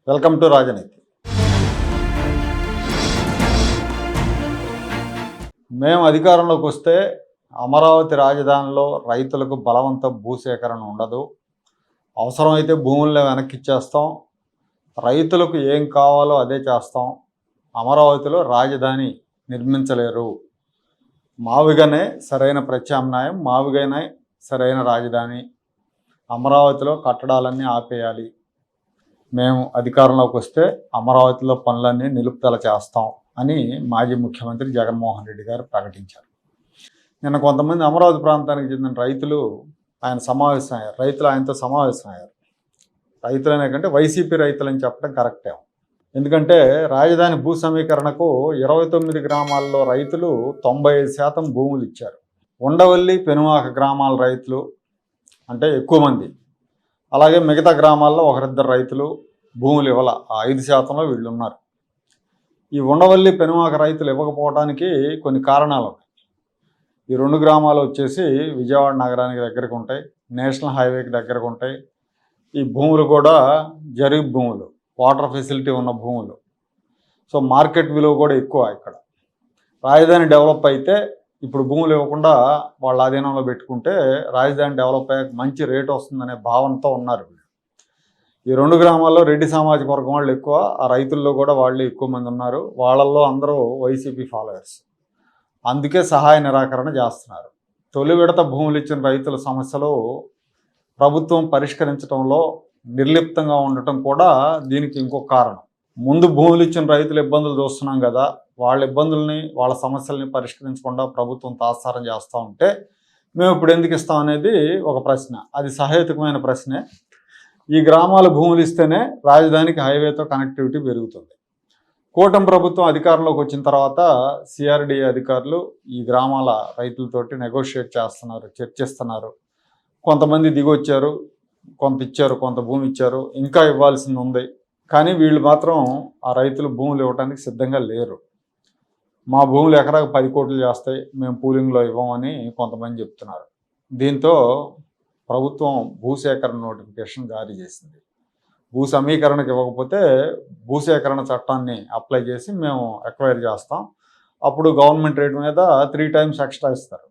Welcome to రాజనీతి. మేము అధికారంలోకి వస్తే అమరావతి రాజధానిలో రైతులకు బలవంత భూసేకరణ ఉండదు. అవసరమైతే భూములను వెనక్కి ఇచ్చేస్తాం. రైతులకు ఏం కావాలో అదే చేస్తాం. అమరావతిలో రాజధాని నిర్మించలేరు. మావిగానే సరైన ప్రత్యామ్నాయం, మావిగానే సరైన రాజధాని. అమరావతిలో కట్టడాలన్నీ ఆపేయాలి. మేము అధికారంలోకి వస్తే అమరావతిలో పనులన్నీ నిలుపుదల చేస్తాం అని మాజీ ముఖ్యమంత్రి జగన్మోహన్ రెడ్డి గారు ప్రకటించారు. నిన్న కొంతమంది అమరావతి ప్రాంతానికి చెందిన రైతులు ఆయనతో సమావేశమయ్యారు. రైతులనే కంటే వైసీపీ రైతులని చెప్పడం కరెక్టే. ఎందుకంటే రాజధాని భూ సమీకరణకు 29 గ్రామాల్లో రైతులు 95% భూములు ఇచ్చారు. ఉండవల్లి, పెనుమాక గ్రామాల రైతులు అంటే ఎక్కువ మంది, అలాగే మిగతా గ్రామాల్లో ఒకరిద్దరు రైతులు భూములు ఇవ్వాల. 5%లో వీళ్ళు ఉన్నారు. ఈ ఉండవల్లి, పెనుమాక రైతులు ఇవ్వకపోవడానికి కొన్ని కారణాలు ఉన్నాయి. ఈ 2 గ్రామాలు వచ్చేసి విజయవాడ నగరానికి దగ్గరకు ఉంటాయి, నేషనల్ హైవేకి దగ్గరకు ఉంటాయి. ఈ భూములు కూడా జరీబ్ భూములు, వాటర్ ఫెసిలిటీ ఉన్న భూములు. సో మార్కెట్ విలువ కూడా ఎక్కువ ఇక్కడ. రాజధాని డెవలప్ అయితే ఇప్పుడు భూములు ఇవ్వకుండా వాళ్ళ ఆధీనంలో పెట్టుకుంటే రాజధాని డెవలప్ అయ్యాక మంచి రేటు వస్తుందనే భావనతో ఉన్నారు. ఈ 2 గ్రామాల్లో రెడ్డి సామాజిక వర్గం వాళ్ళు ఎక్కువ, ఆ రైతుల్లో కూడా వాళ్ళు ఎక్కువ మంది ఉన్నారు. వాళ్ళల్లో అందరూ వైసీపీ ఫాలోవర్స్. అందుకే సహాయ నిరాకరణ చేస్తున్నారు. తొలి విడత భూములు ఇచ్చిన రైతుల సమస్యలు ప్రభుత్వం పరిష్కరించడంలో నిర్లిప్తంగా ఉండటం కూడా దీనికి ఇంకొక కారణం. ముందు భూములు ఇచ్చిన రైతుల ఇబ్బందులు చూస్తున్నాం కదా, వాళ్ళ ఇబ్బందుల్ని, వాళ్ళ సమస్యల్ని పరిష్కరించకుండా ప్రభుత్వం తాత్సారం చేస్తూ ఉంటే మేము ఇప్పుడు ఎందుకు ఇస్తాం అనేది ఒక ప్రశ్న. అది సహేతుకమైన ప్రశ్నే. ఈ గ్రామాల భూములు ఇస్తేనే రాజధానికి హైవేతో కనెక్టివిటీ పెరుగుతుంది. కూటమి ప్రభుత్వం అధికారంలోకి వచ్చిన తర్వాత సిఆర్డీఏ అధికారులు ఈ గ్రామాల రైతులతోటి నెగోషియేట్ చేస్తున్నారు, చర్చిస్తున్నారు. కొంతమంది దిగొచ్చారు, కొంత ఇచ్చారు, కొంత భూమి ఇచ్చారు, ఇంకా ఇవ్వాల్సింది ఉంది. కానీ వీళ్ళు మాత్రం ఆ రైతులు భూములు ఇవ్వడానికి సిద్ధంగా లేరు. మా భూములు ఎకరాకు 10 కోట్లు చేస్తాయి, మేము పూలింగ్లో ఇవ్వమని కొంతమంది చెప్తున్నారు. దీంతో ప్రభుత్వం భూసేకరణ నోటిఫికేషన్ జారీ చేసింది. భూ సమీకరణకు ఇవ్వకపోతే భూసేకరణ చట్టాన్ని అప్లై చేసి మేము ఎక్వైర్ చేస్తాం, అప్పుడు గవర్నమెంట్ రేట్ మీద 3 times ఎక్స్ట్రా ఇస్తారు.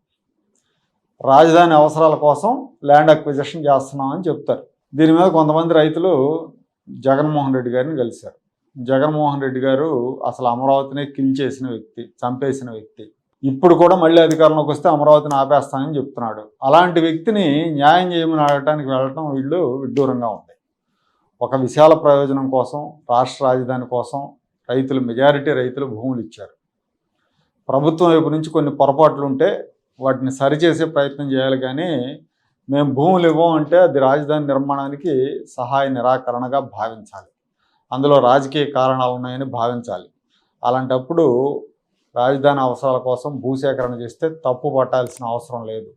రాజధాని అవసరాల కోసం ల్యాండ్ అక్విజిషన్ చేస్తున్నామని చెప్తారు. దీని మీద కొంతమంది రైతులు జగన్మోహన్ రెడ్డి గారిని కలిశారు. జగన్మోహన్ రెడ్డి గారు అసలు అమరావతిని కిల్ చేసిన వ్యక్తి, చంపేసిన వ్యక్తి. ఇప్పుడు కూడా మళ్ళీ అధికారంలోకి వస్తే అమరావతిని ఆపేస్తానని చెప్తున్నాడు. అలాంటి వ్యక్తిని న్యాయం చేయమని అడగటానికి వెళ్ళటం వీళ్ళు విడ్డూరంగా ఉంది. ఒక విశాల ప్రయోజనం కోసం, రాష్ట్ర రాజధాని కోసం మెజారిటీ రైతులు భూములు ఇచ్చారు. ప్రభుత్వం వైపు నుంచి కొన్ని పొరపాట్లు ఉంటే వాటిని సరిచేసే ప్రయత్నం చేయాలి. కానీ మేము భూములు ఇవ్వమంటే అది రాజధాని నిర్మాణానికి సహాయ నిరాకరణగా భావించాలి. అందులో రాజకీయ కారణాలు ఉన్నాయని భావించాలి. అలాంటప్పుడు రాజధాని అవసరాల కోసం భూసేకరణ చేస్తే తప్పు పట్టాల్సిన అవసరం లేదు.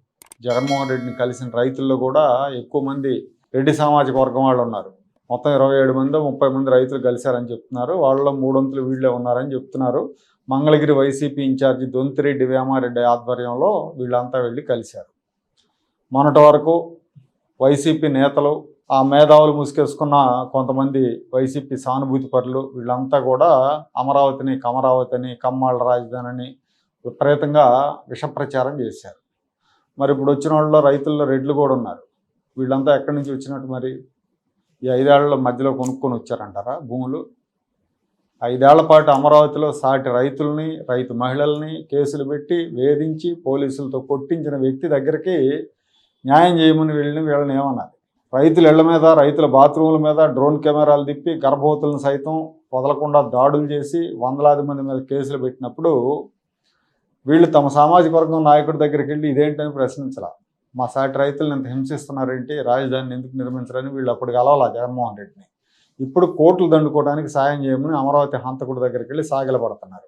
జగన్మోహన్ రెడ్డిని కలిసిన రైతుల్లో కూడా ఎక్కువ మంది రెడ్డి సామాజిక వర్గం వాళ్ళు ఉన్నారు. మొత్తం 27 మంది 30 మంది రైతులు కలిశారని చెప్తున్నారు. వాళ్ళలో 3 వంతులు వీళ్ళే ఉన్నారని చెప్తున్నారు. మంగళగిరి వైసీపీ ఇన్ఛార్జి దొంతిరెడ్డి వేమారెడ్డి ఆధ్వర్యంలో వీళ్ళంతా వెళ్ళి కలిశారు. మొన్నటి వరకు వైసీపీ నేతలు, ఆ మేధావులు ముసుకేసుకున్న కొంతమంది వైసీపీ సానుభూతి పరులు వీళ్ళంతా కూడా అమరావతిని కమ్మాళ్ళ రాజధాని అని విపరీతంగా విషప్రచారం చేశారు. మరి ఇప్పుడు వచ్చిన వాళ్ళలో రైతుల్లో రెడ్లు కూడా ఉన్నారు. వీళ్ళంతా ఎక్కడి నుంచి వచ్చినట్టు? మరి ఈ 5 ఏళ్ల మధ్యలో కొనుక్కొని వచ్చారంటారా భూములు? 5 ఏళ్ల పాటు అమరావతిలో సాటి రైతుల్ని, రైతు మహిళల్ని కేసులు పెట్టి వేధించి పోలీసులతో కొట్టించిన వ్యక్తి దగ్గరికి న్యాయం చేయమని వీళ్ళని ఏమన్నారు? రైతుల ఇళ్ల మీద, రైతుల బాత్రూముల మీద డ్రోన్ కెమెరాలు తిప్పి గర్భవతులను సైతం వదలకుండా దాడులు చేసి వందలాది మంది మీద కేసులు పెట్టినప్పుడు వీళ్ళు తమ సామాజిక వర్గం నాయకుడి దగ్గరికి వెళ్ళి ఇదేంటని ప్రశ్నించాల. మా సాటి రైతులను ఇంత హింసిస్తున్నారేంటి, రాజధానిని ఎందుకు నిర్మించరని వీళ్ళు అప్పుడు కలవాలా జగన్మోహన్ రెడ్డిని. ఇప్పుడు కోట్లు దండుకోవడానికి సాయం చేయమని అమరావతి హంతకుడి దగ్గరికి వెళ్ళి సాగిలపడుతున్నారు.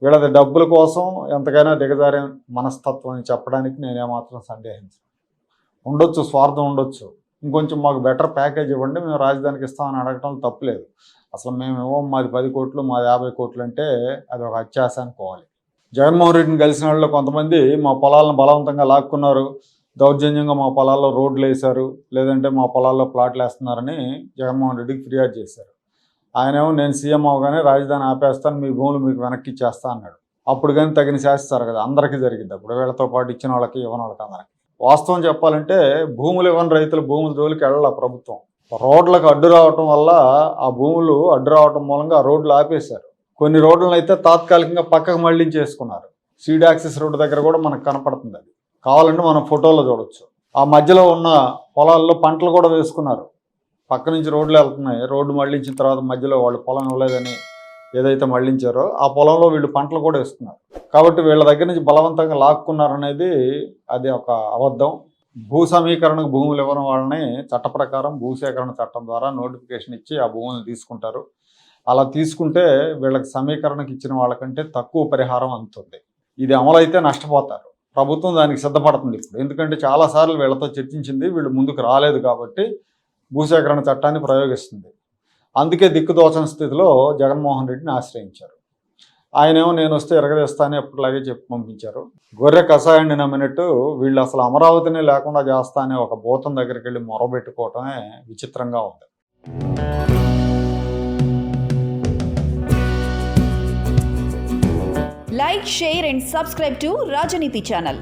వీళ్ళది డబ్బుల కోసం ఎంతకైనా దిగజారే మనస్తత్వం అని చెప్పడానికి నేనేమాత్రం సందేహించను. ఉండొచ్చు, స్వార్థం ఉండొచ్చు. ఇంకొంచెం మాకు బెటర్ ప్యాకేజ్ ఇవ్వండి, మేము రాజధానికి ఇస్తామని అడగటం తప్పులేదు. అసలు మేము ఇవ్వం, మాది 10 కోట్లు, మాది 50 కోట్లు అంటే అది ఒక అత్యాశ అనుకోవాలి. జగన్మోహన్ రెడ్డిని కలిసిన వాళ్ళు కొంతమంది మా పొలాలను బలవంతంగా లాక్కున్నారు, దౌర్జన్యంగా మా పొలాల్లో రోడ్లు వేశారు, లేదంటే మా పొలాల్లో ప్లాట్లు వేస్తున్నారని జగన్మోహన్ రెడ్డికి ఫిర్యాదు చేశారు. ఆయనేమో నేను సీఎం అవగానే రాజధాని ఆపేస్తాను, మీ భూములు మీకు వెనక్కి ఇచ్చేస్తా అన్నాడు. అప్పుడు కానీ తగిన శాస్త్రారు కదా, అందరికీ జరిగింది అప్పుడు, వీళ్ళతో పాటు ఇచ్చిన వాళ్ళకి ఇవ్వని వాళ్ళకి అందరికి. వాస్తవం చెప్పాలంటే భూములు ఇవ్వని రైతులు భూముల జోలికి వెళ్ళాల ప్రభుత్వం. రోడ్లకు అడ్డు రావటం వల్ల ఆ భూములు అడ్డు రావటం మూలంగా ఆ రోడ్లు ఆపేశారు. కొన్ని రోడ్లను అయితే తాత్కాలికంగా పక్కకు మళ్లించేసుకున్నారు. సీడ్ యాక్సెస్ రోడ్డు దగ్గర కూడా మనకు కనపడుతుంది. అది కావాలంటే మనం ఫోటోలో చూడొచ్చు. ఆ మధ్యలో ఉన్న పొలాల్లో పంటలు కూడా వేసుకున్నారు. పక్క నుంచి రోడ్లు వెళ్తున్నాయి, రోడ్డు మళ్లించిన తర్వాత మధ్యలో వాళ్ళు పొలం ఇవ్వలేదని ఏదైతే మళ్లించారో ఆ పొలంలో వీళ్ళు పంటలు కూడా వేస్తున్నారు. కాబట్టి వీళ్ళ దగ్గర నుంచి బలవంతంగా లాక్కున్నారనేది అది ఒక అబద్ధం. భూ సమీకరణకు భూములు ఇవ్వడం వాళ్ళని చట్ట ప్రకారం భూసేకరణ చట్టం ద్వారా నోటిఫికేషన్ ఇచ్చి ఆ భూములను తీసుకుంటారు. అలా తీసుకుంటే వీళ్ళకి సమీకరణకు ఇచ్చిన వాళ్ళకంటే తక్కువ పరిహారం అందుతుంది. ఇది అమలైతే నష్టపోతారు. ప్రభుత్వం దానికి సిద్ధపడుతుంది ఇప్పుడు. ఎందుకంటే చాలాసార్లు వీళ్ళతో చర్చించింది, వీళ్ళు ముందుకు రాలేదు కాబట్టి భూసేకరణ చట్టాన్ని ప్రయోగిస్తుంది. అందుకే దిక్కుదోచని స్థితిలో జగన్మోహన్ రెడ్డిని ఆశ్రయించారు. ఆయనేమో నేను వస్తే ఎరగదేస్తానని ఎప్పటిలాగే చెప్పి పంపించారు. గొర్రె కషాయాన్ని నమ్మినట్టు వీళ్ళు అసలు అమరావతిని లేకుండా చేస్తా అనే ఒక భూతం దగ్గరికి వెళ్ళి మొరబెట్టుకోవటమే విచిత్రంగా ఉంది. Like, share and subscribe to Rajaniti channel.